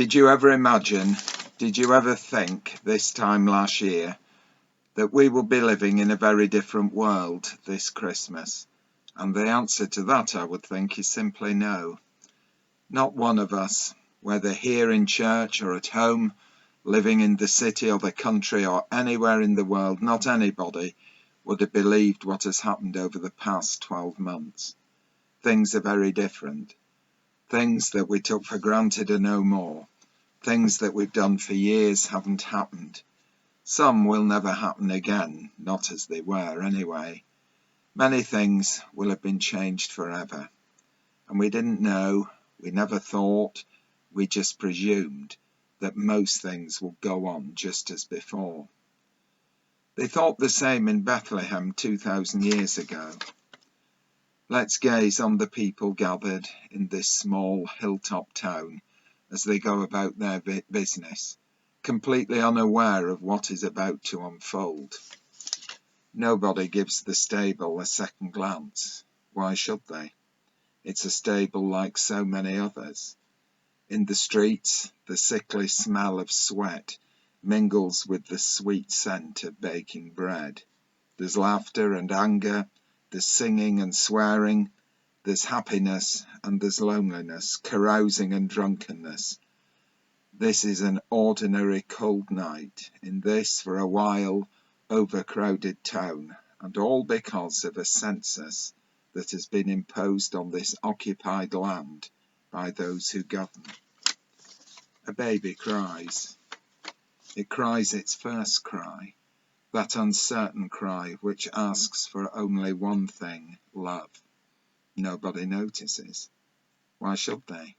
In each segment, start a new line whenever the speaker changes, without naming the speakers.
Did you ever imagine, did you ever think this time last year that we would be living in a very different world this Christmas? And the answer to that, I would think, is simply no. Not one of us, whether here in church or at home, living in the city or the country or anywhere in the world, not anybody would have believed what has happened over the past 12 months. Things are very different. Things that we took for granted are no more. Things that we've done for years haven't happened. Some will never happen again, not as they were anyway. Many things will have been changed forever. And we didn't know, we never thought, we just presumed that most things will go on just as before. They thought the same in Bethlehem 2,000 years ago. Let's gaze on the people gathered in this small hilltop town as they go about their business, completely unaware of what is about to unfold. Nobody gives the stable a second glance. Why should they? It's a stable like so many others. In the streets, the sickly smell of sweat mingles with the sweet scent of baking bread. There's laughter and anger, there's singing and swearing, there's happiness and there's loneliness, carousing and drunkenness. This is an ordinary cold night in this, for a while, overcrowded town, and all because of a census that has been imposed on this occupied land by those who govern. A baby cries. It cries its first cry, that uncertain cry which asks for only one thing, love. Nobody notices. Why should they?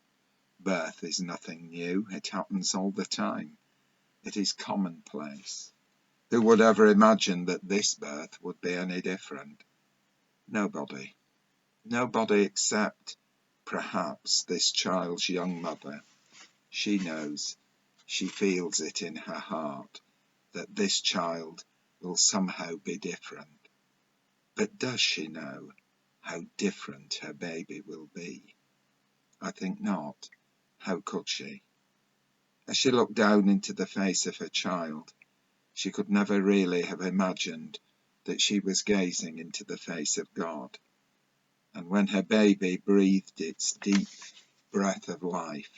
Birth is nothing new. It happens all the time. It is commonplace. Who would ever imagine that this birth would be any different? Nobody. Nobody except, perhaps, this child's young mother. She knows, she feels it in her heart, that this child will somehow be different. But does she know how different her baby will be? I think not. How could she? As she looked down into the face of her child, she could never really have imagined that she was gazing into the face of God. And when her baby breathed its deep breath of life,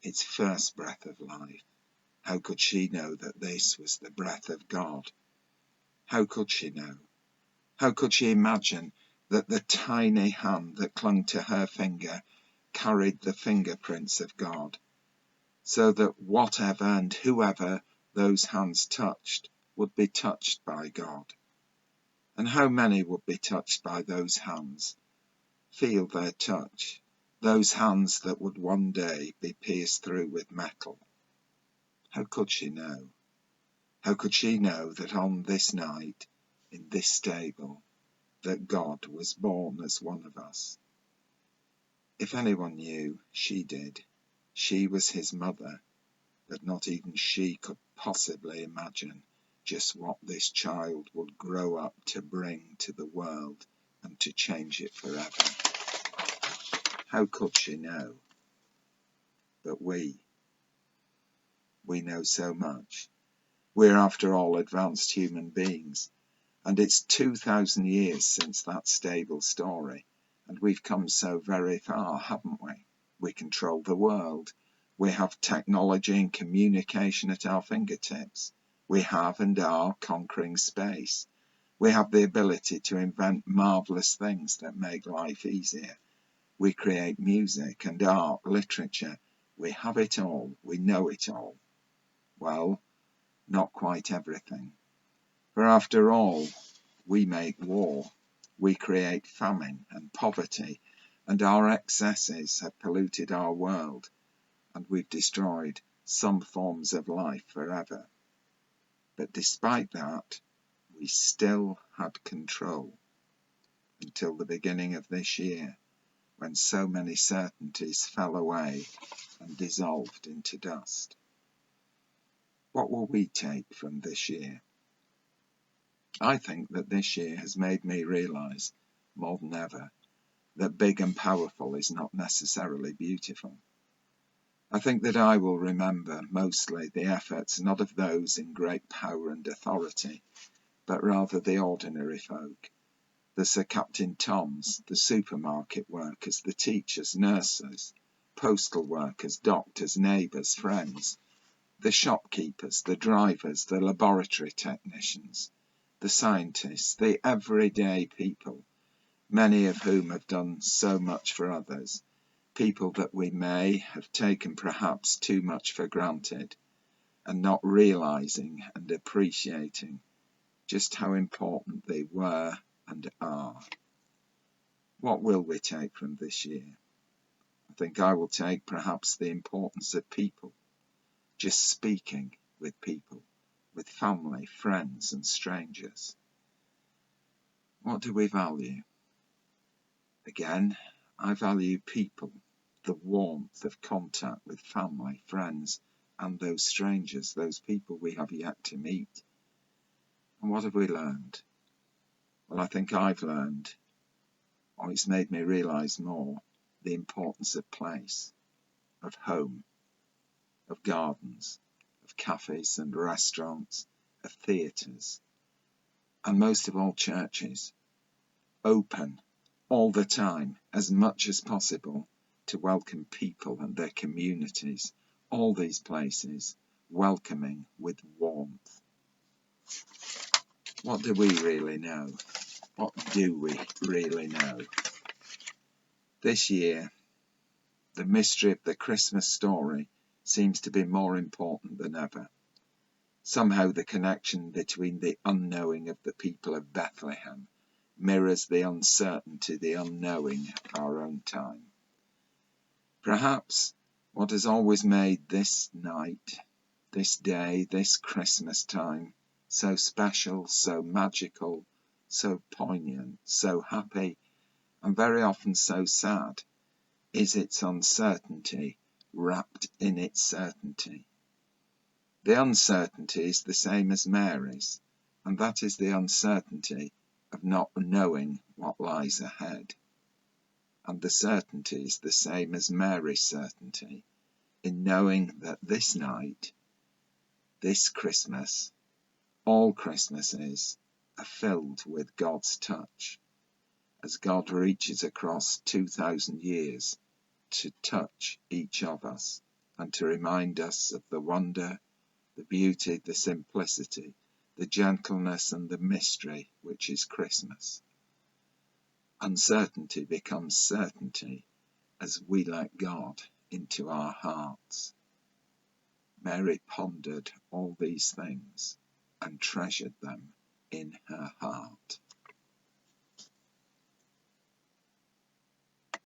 its first breath of life, how could she know that this was the breath of God? How could she know? How could she imagine that the tiny hand that clung to her finger carried the fingerprints of God, so that whatever and whoever those hands touched would be touched by God? And how many would be touched by those hands, feel their touch, those hands that would one day be pierced through with metal? How could she know? How could she know that on this night, in this stable, that God was born as one of us? If anyone knew, she did. She was his mother, but not even she could possibly imagine just what this child would grow up to bring to the world and to change it forever. How could she know? But we know so much. We're, after all, advanced human beings, and it's 2,000 years since that stable story, and we've come so very far, haven't we? We control the world. We have technology and communication at our fingertips. We have and are conquering space. We have the ability to invent marvelous things that make life easier. We create music and art, literature. We have it all. We know it all. Well, not quite everything. For after all, we make war. We create famine and poverty, and our excesses have polluted our world, and we've destroyed some forms of life forever. But despite that, we still had control until the beginning of this year, when so many certainties fell away and dissolved into dust. What will we take from this year? I think that this year has made me realise, more than ever, that big and powerful is not necessarily beautiful. I think that I will remember mostly the efforts not of those in great power and authority, but rather the ordinary folk, the Sir Captain Toms, the supermarket workers, the teachers, nurses, postal workers, doctors, neighbours, friends, the shopkeepers, the drivers, the laboratory technicians, the scientists, the everyday people, many of whom have done so much for others, people that we may have taken perhaps too much for granted, and not realising and appreciating just how important they were and are. What will we take from this year? I think I will take perhaps the importance of people, just speaking with people, with family, friends and strangers. What do we value? Again, I value people, the warmth of contact with family, friends and those strangers, those people we have yet to meet. And what have we learned? Well, I think I've learned, or it's made me realise more, the importance of place, of home, of gardens, of cafes and restaurants, of theatres, and most of all churches, open all the time, as much as possible, to welcome people and their communities, all these places, welcoming with warmth. What do we really know? What do we really know? This year, the mystery of the Christmas story seems to be more important than ever. Somehow the connection between the unknowing of the people of Bethlehem mirrors the uncertainty, the unknowing of our own time. Perhaps what has always made this night, this day, this Christmas time so special, so magical, so poignant, so happy, and very often so sad, is its uncertainty wrapped in its certainty. The uncertainty is the same as Mary's, and that is the uncertainty of not knowing what lies ahead. And the certainty is the same as Mary's certainty, in knowing that this night, this Christmas, all Christmases are filled with God's touch, as God reaches across 2,000 years to touch each of us and to remind us of the wonder, the beauty, the simplicity, the gentleness and the mystery which is Christmas. Uncertainty becomes certainty as we let God into our hearts. Mary pondered all these things and treasured them in her heart.